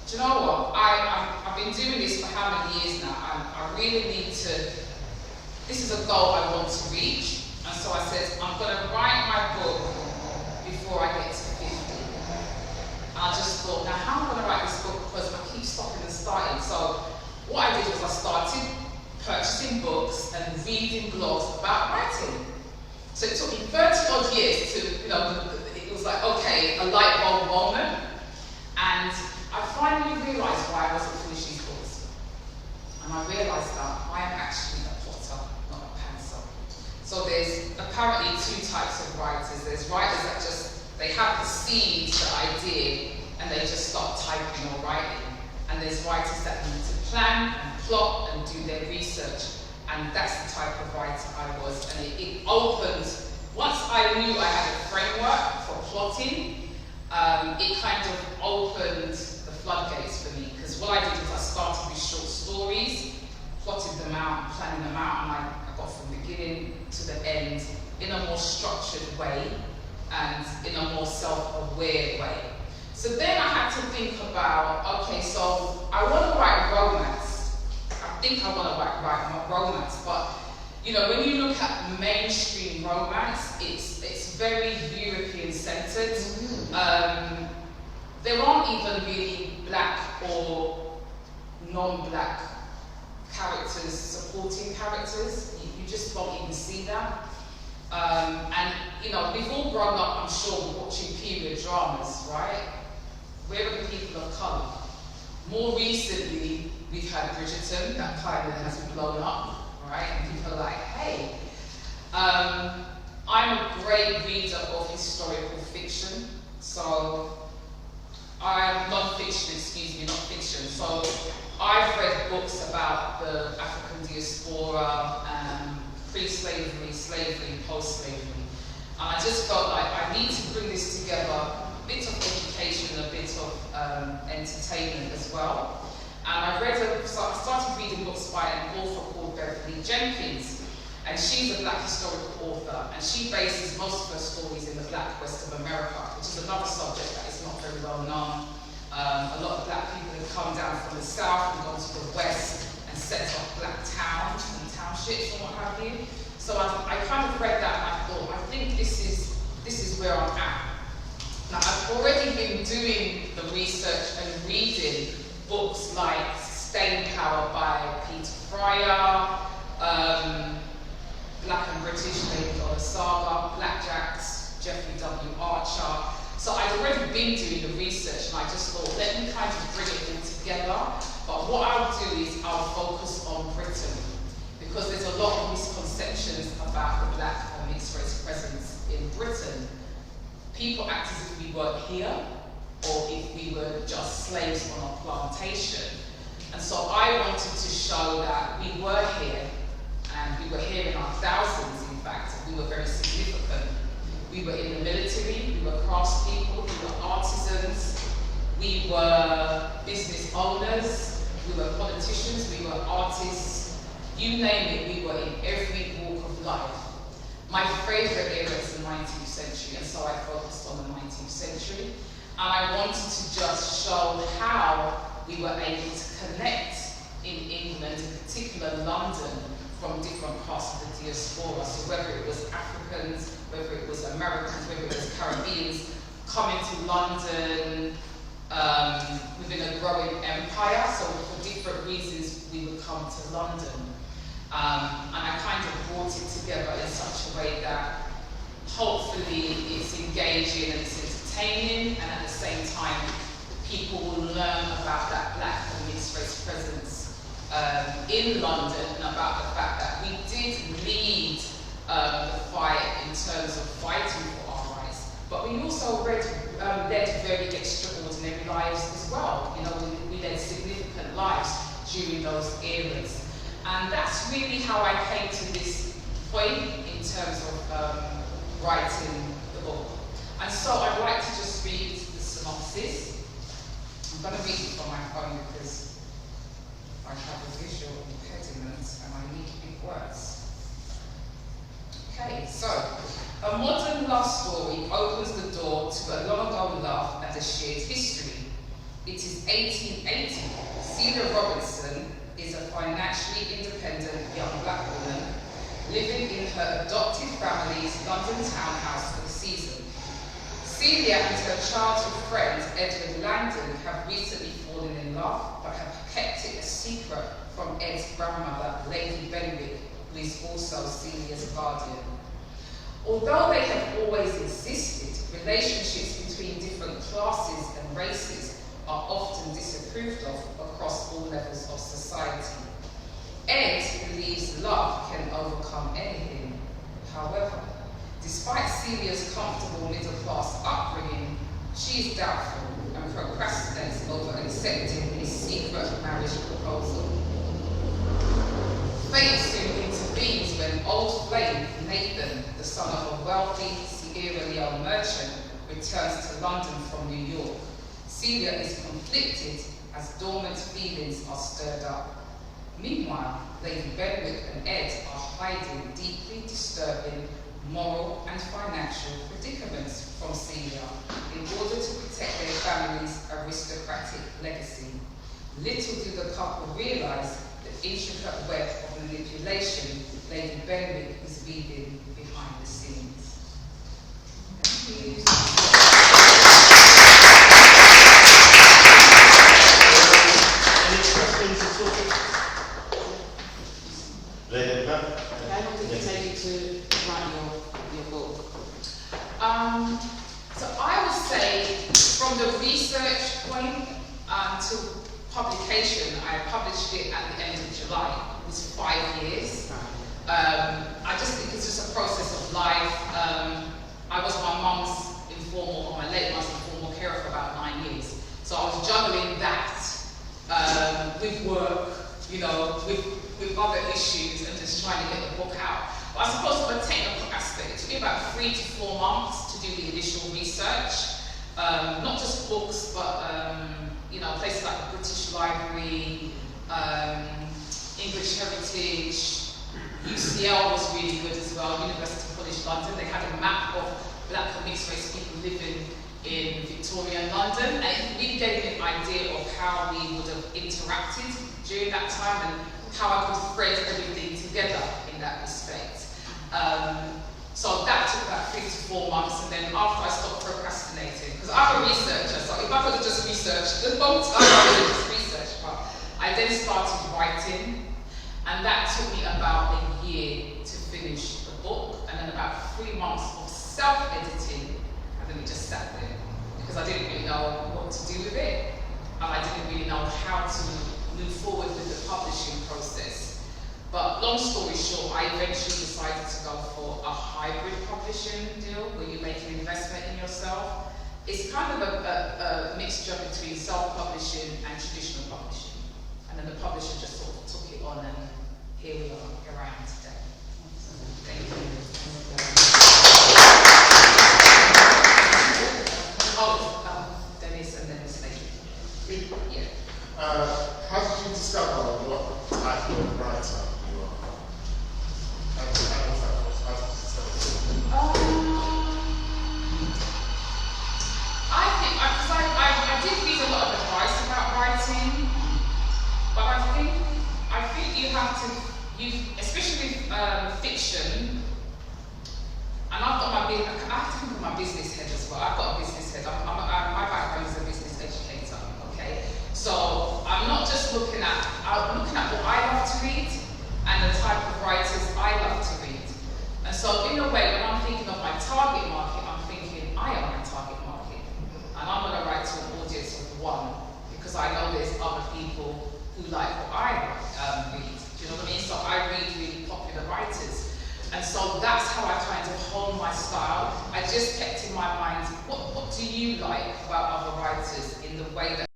do you know what? I've been doing this for how many years now, and I really need to, this is a goal I want to reach, and so I said, I'm going to write my book before I get to 50. And I just thought, now how am I going to write this book, because I keep stopping and starting. So what I did was I started purchasing books and reading blogs about writing. So it took me 30 odd years to, it was like, okay, a light bulb moment. And I finally realised why I wasn't finishing these books. And I realised that I am actually a plotter, not a pantser. So there's apparently two types of writers. There's writers that they have the seed, the idea, and they just start typing or writing. And there's writers that need to plan and plot and do their research. And that's the type of writer I was. And it opened, once I knew I had a framework for plotting, it kind of opened the floodgates for me. Because what I did was I started with short stories, plotted them out, planning them out, and I got from the beginning to the end in a more structured way and in a more self-aware way. So then I had to think about, okay, so I want to write romance. I think I want to write romance, but when you look at mainstream romance, it's very European-centered. There aren't even really black or non-black characters, supporting characters. You just don't even see that. And we've all grown up, I'm sure, watching period dramas, right? Where are the people of colour? More recently, we've had Bridgerton, that kind of has blown up, right? And people are like, hey. I'm a great reader of historical fiction, so I'm non-fiction, not fiction. So I've read books about the African diaspora, pre-slavery, slavery, post-slavery. And I just felt like I need to bring this together, a bit of education, a bit of entertainment as well. And I started reading books by an author called Beverly Jenkins. And she's a black historical author, and she bases most of her stories in the black West of America, which is another subject that is not very well known. A lot of black people have come down from the south and gone to the west and set up black towns and townships and what have you. So I kind of read that and I thought, I think this is where I'm at. Now I've already been doing the research and reading books like Staying Power by Peter Fryer, Black and British, Lady Dollar Saga, Blackjacks, Jeffrey W. Archer. So I'd already been doing the research and I just thought, let me kind of bring it all together. But what I'll do is I'll focus on Britain, because there's a lot of misconceptions about the black and mixed race presence in Britain. People act as if we weren't here, or if we were just slaves on a plantation. And so I wanted to show that we were here, and we were here in our thousands, in fact, and we were very significant. We were in the military, we were craftspeople, we were artisans, we were business owners, we were politicians, we were artists, you name it, we were in every walk of life. My favourite era is the 19th century, and so I focused on the 19th century. And I wanted to just show how we were able to connect in England, in particular London, from different parts of the diaspora. So whether it was Africans, whether it was Americans, whether it was Caribbeans, coming to London within a growing empire. So for different reasons, we would come to London. And I kind of brought it together in such a way that hopefully it's engaging and it's entertaining, and at the same time, people will learn about that black and mixed race presence in London, and about the fact that we did lead the fight in terms of fighting for our rights, but we also led very extraordinary lives as well. We led significant lives during those eras. And that's really how I came to this point in terms of writing the book. And so I'd like to just read the synopsis. I'm going to read it from my phone because I have a visual impediment and I need big words. Okay, so a modern love story opens the door to a long ago love and a shared history. It is 1880. Celia Robinson is a financially independent young black woman living in her adopted family's London townhouse for the season. Celia and her childhood friend Edward Langdon have recently fallen in love, but have kept it a secret from Ed's grandmother, Lady Benwick, who is also Celia's guardian. Although they have always existed, relationships between different classes and races are often disapproved of across all levels of society. Ed believes love can overcome anything. However, despite Celia's comfortable middle-class upbringing, she is doubtful and procrastinates over accepting his secret marriage proposal. Fate soon intervenes when old flame Nathan, the son of a wealthy Sierra Leone merchant, returns to London from New York. Celia is conflicted as dormant feelings are stirred up. Meanwhile, Lady Benwick and Ed are hiding deeply disturbing moral and financial predicaments from Celia in order to protect their family's aristocratic legacy. Little do the couple realise the intricate web of manipulation Lady Benwick is weaving behind the scenes. Thank you. Any questions at all? Lady, How long did it take you to write your book? So I would say from the research point to publication, I published it at the end of July. It was 5 years. I just think it's just a process of life. I was my late mum's informal carer for about 9 years. So I was juggling that with work, with other issues and just trying to get the book out. But I suppose from a technical aspect, it took me about 3 to 4 months to do the initial research. Not just books, but places like the British Library, English Heritage, UCL was really good as well, University College London. They had a map of black and mixed race people living in Victorian London, and it really gave me an idea of how we would have interacted during that time and how I could thread everything together in that respect. So that took about 3 to 4 months, and then after I stopped procrastinating, because I'm a researcher, so if I could have just researched the whole time, I would have just researched, but I then started writing, and that took me about a year to finish the book, and then about 3 months of self-editing, and then it just sat there, because I didn't really know what to do with it, and I didn't really know how to move forward with the publishing process. But long story short, I eventually decided to go for a hybrid publishing deal where you make an investment in yourself. It's kind of a mixture between self-publishing and traditional publishing. And then the publisher just sort of took it on, and here we are, here I am today. Thank you. Dennis and then Miss Lady. Yeah. How did you discover what type of writer you are? How was that? How did you discover? I did read a lot of advice about writing, but I think you have to, especially fiction. And I have to think of my business head as well. I've got a business head. My background is a business educator. Okay, so I'm looking at what I love to read and the type of writers I love to read. And so in a way, when I'm thinking of my target market, I'm thinking I am my target market, and I'm going to write to an audience of one, because I know there's other people who like what I read. Do you know what I mean? So I read really popular writers. And so that's how I kind of hone my style. I just kept in my mind, what do you like about other writers in the way that